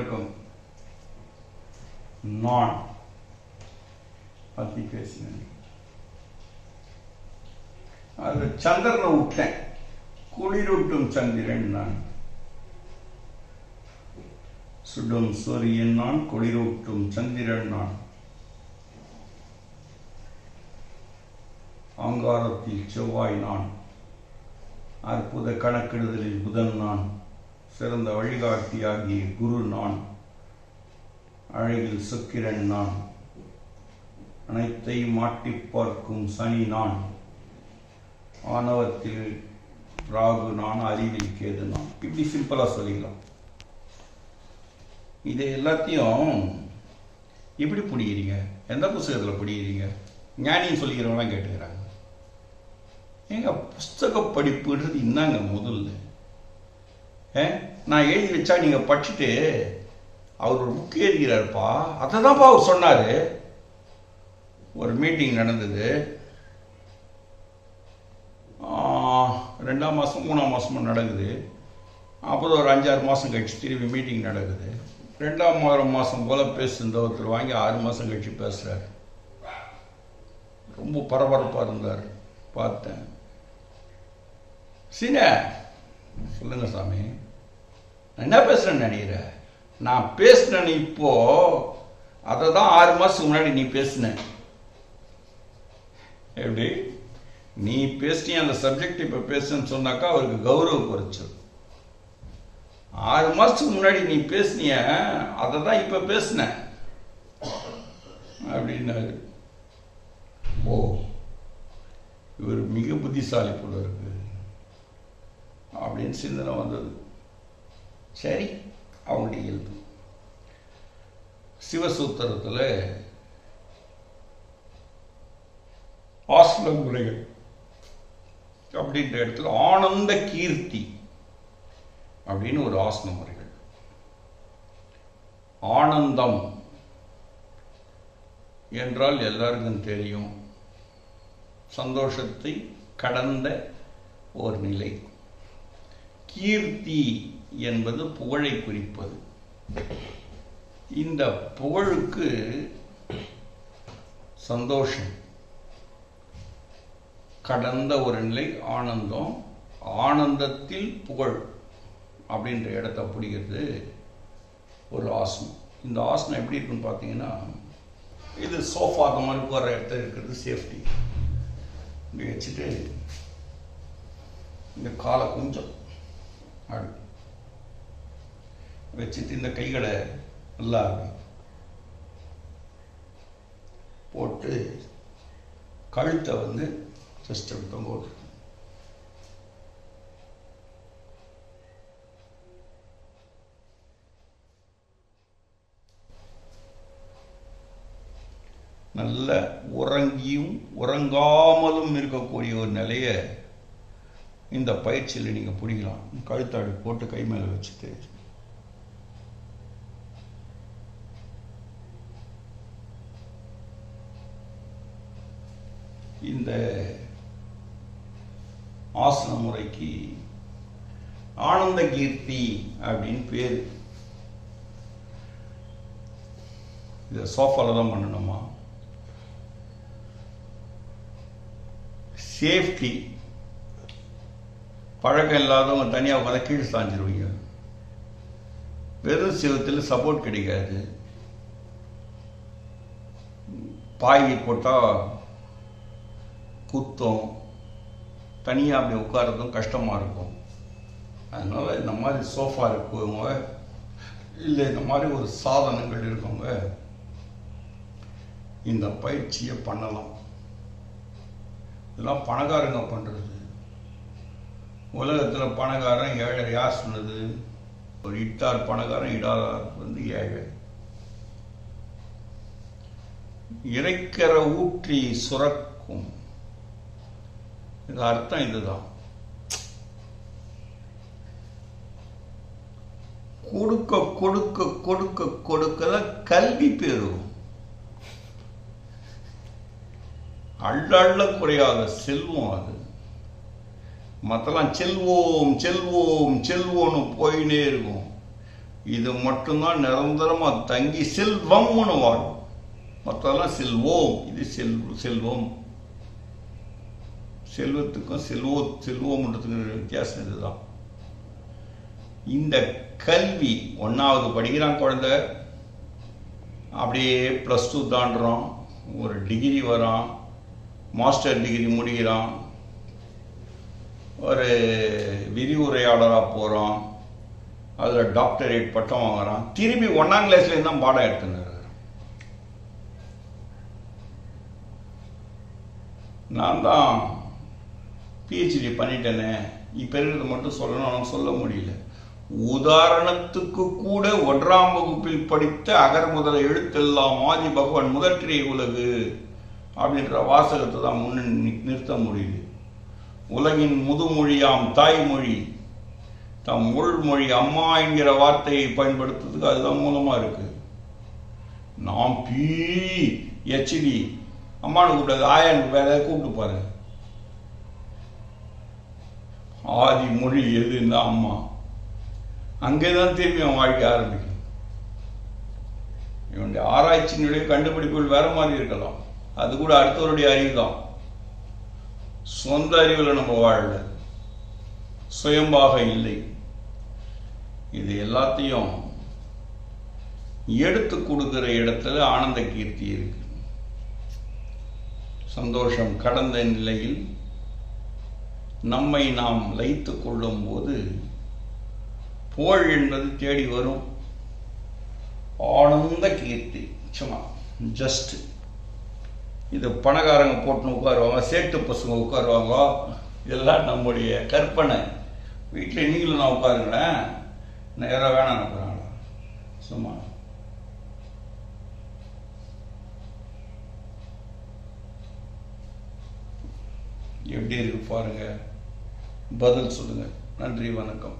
அனைவருக்கும் நான் பற்றி பேசினேன். அது சந்திரனை விட்டேன். குளிரூட்டும் சந்திரன் நான், சுடும் சூரியன் நான், குளிரூட்டும் சந்திரன் நான், ஆங்காரத்தில் செவ்வாய் நான், அற்புத கணக்கிடுதலில் புதன் நான், சிறந்த வழிகாட்டியாகிய குரு நான், அழகில் சுக்கிரன் நான், அனைத்தையும் மாட்டி பார்க்கும் சனி நான், ஆணவத்தில் ராகு நான், அறிவில் கேது நான். இப்படி சிம்பிளா சொல்லிக்கலாம். இது எல்லாத்தையும் எப்படி பிடிக்கிறீங்க? எந்த புத்தகத்தில் பிடிக்கிறீங்க? ஞானின்னு சொல்லிக்கிறவங்களாம் கேட்டுக்கிறாங்க. எங்க புஸ்தக படிப்புன்றது இன்னாங்க முதல்ல. நான் எழுதி வச்சா நீங்க படிச்சுட்டு அவர் ஒரு புக் எழுதுகிறாருப்பா, அதை தான்ப்பா அவர் சொன்னாரு. ஒரு மீட்டிங் நடந்தது, 2ஆம் மாதம் 3ஆம் மாதமும் நடக்குது. அப்புறம் ஒரு 5-6 மாதம் கழிச்சு திரும்பி மீட்டிங் நடக்குது. 2ஆம் மாதம் போல் பேசுகிற ஒருத்தர் வாங்கி 6 மாதம் கழிச்சு பேசுகிறார். ரொம்ப பரபரப்பாக இருந்தார். பார்த்தேன். சீன சொல்லுங்க சாமி, நான் என்ன பேசுகிறேன்னு நினைக்கிறேன்? நான் பேசினேன்னு இப்போ அதை தான் 6 மாதத்துக்கு முன்னாடி நீ பேசின. எப்படி நீ பேசி அந்த சப்ஜெக்ட் இப்போ பேசுன்னு சொன்னாக்கா அவருக்கு கௌரவ குறைச்சல். 6 மாதத்துக்கு முன்னாடி நீ பேசினிய, அதை தான் இப்போ பேசின அப்படின்னாரு. ஓ, இவர் மிக புத்திசாலி போல இருக்கு அப்படின்னு சிந்தனை வந்தது. சரி, அவங்களுடைய இயல்பு. சிவசூத்திரத்தில் ஆசன முறைகள் அப்படின்ற இடத்துல ஆனந்த கீர்த்தி அப்படின்னு ஒரு ஆசன முறைகள். ஆனந்தம் என்றால் எல்லாருக்கும் தெரியும், சந்தோஷத்தை கடந்த ஒரு நிலை. கீர்த்தி என்பது புகழை குறிப்பது. இந்த புகழுக்கு சந்தோஷம் கடந்த ஒரு நிலை ஆனந்தம். ஆனந்தத்தில் புகழ் அப்படின்ற இடத்த பிடிக்கிறது ஒரு ஆசனம். இந்த ஆசனம் எப்படி இருக்குன்னு பார்த்தீங்கன்னா, இது சோஃபா அந்த மாதிரி போகிற இடத்துல இருக்கிறது சேஃப்டி. இப்படி வச்சுட்டு இந்த காலை கொஞ்சம் அப்படி வச்சுட்டு இந்த கைகளை நல்லா போட்டு கழுத்தை ஜஸ்ட் அப்படி தொங்க விட்டு நல்ல உறங்கியும் உறங்காமலும் இருக்கக்கூடிய ஒரு நிலையை இந்த பயிற்சியில் நீங்கள் பிடிக்கலாம். கழுத்தாடி போட்டு கை மேலே வச்சுட்டு இந்த ஆசன முறைக்கு ஆனந்த கீர்த்தி அப்படின்னு பேர். இதை சோஃபால தான் பண்ணணுமா? சேஃப்டி. பழக்கம் இல்லாதவங்க தனியாக உட்காந்து கீழே சாஞ்சிருவீங்க. வெறும் சிவத்தில் சப்போர்ட் கிடைக்காது. பாய் போட்டால் குத்தம், தனியாக அப்படி உட்காரதும் கஷ்டமாக இருக்கும். அதனால் இந்த மாதிரி சோஃபா இருக்கவங்க, இல்லை இந்த மாதிரி ஒரு சாதனங்கள் இருக்கவங்க இந்த பயிற்சியை பண்ணலாம். இதெல்லாம் பணக்காரங்க பண்ணுறது. உலகத்தில் பணக்காரன் ஏழை யார் சொன்னது? ஒரு இட்டார் பணக்காரன், இடாதார் ஏழை. இறைக்கிற ஊற்றி சுரக்கும், இது அர்த்தம் இதுதான். கொடுக்க கொடுக்க கொடுக்க கொடுக்கல கல்வி பெறும். அள்ள குறையாத செல்வம் அது. மற்றெல்லாம் செல்வோம் செல்வோம் செல்வோன்னு போயினே இருக்கும். இது மட்டும்தான் நிரந்தரமாக தங்கி செல்வம்னு வாழும். மற்றெல்லாம் செல்வோம். இது செல்வம். செல்வத்துக்கும் செல்வோம்ன்றதுக்கு வித்தியாசம் இதுதான். இந்த கல்வி 1வது படிக்கிறான் குழந்தை, அப்படியே +2 தாண்டுறோம், ஒரு டிகிரி வரான், மாஸ்டர் டிகிரி முடிக்கிறான், ஒரு விரிவுரையாளராக போகிறான், அதில் டாக்டரேட் பட்டம் வாங்குறான், திரும்பி 1ஆம் கிளாஸ்லேருந்து தான் பாடம் எடுத்துன்னு. நான் தான் பிஹெச்டி பண்ணிட்டேனே, இப்போ இருக்கிறது மட்டும் சொல்லணும் சொல்ல முடியல. உதாரணத்துக்கு கூட 1ஆம் வகுப்பில் படித்த அகர் முதல எழுத்தெல்லாம் ஆதி பகவான் முதற்றிய உலகு அப்படின்ற வாசகத்தை தான் முன்ன நிறுத்த முடியுது. உலகின் முதுமொழியாம் தாய்மொழி, தமிழ் மொழி அம்மா என்கிற வார்த்தையை பயன்படுத்துறதுக்கு அதுதான் மூலமா இருக்கு. நாம் PhD அம்மானு கூப்பிட்டது, ஆயான்னு வேற கூப்பிட்டு பாருங்க. ஆதி மொழி எதுன்னா அம்மா. அங்கேதான் திரும்பி அவன் வாழ்க்கை ஆரம்பிக்கும். இவனுடைய ஆராய்ச்சியினுடைய கண்டுபிடிப்புகள் வேற மாதிரி இருக்கலாம், அது கூட அடுத்தவருடைய அறிவு தான். சொந்த அறிவில் நம்ம வாழல, சுயம்பாக இல்லை. இது எல்லாத்தையும் எடுத்து கொடுக்கிற இடத்துல ஆனந்த கீர்த்தி இருக்கு. சந்தோஷம் கடந்த நிலையில் நம்மை நாம் லயித்து கொள்ளும் போது புகழ் என்பது தேடி வரும். ஆனந்த கீர்த்தி சும்மா ஜஸ்ட் இது பணக்காரங்க போட்டுன்னு உட்காருவாங்க, சேட்டு பசங்க உட்காருவாங்க, இதெல்லாம் நம்முடைய கற்பனை. வீட்டில் நீங்களும் நான் உட்காருங்களேன், நேராக வேணாம் நினைக்கிறாங்களா சும்மா. எப்படி இருக்கு பாருங்க, பதில் சொல்லுங்க. நன்றி, வணக்கம்.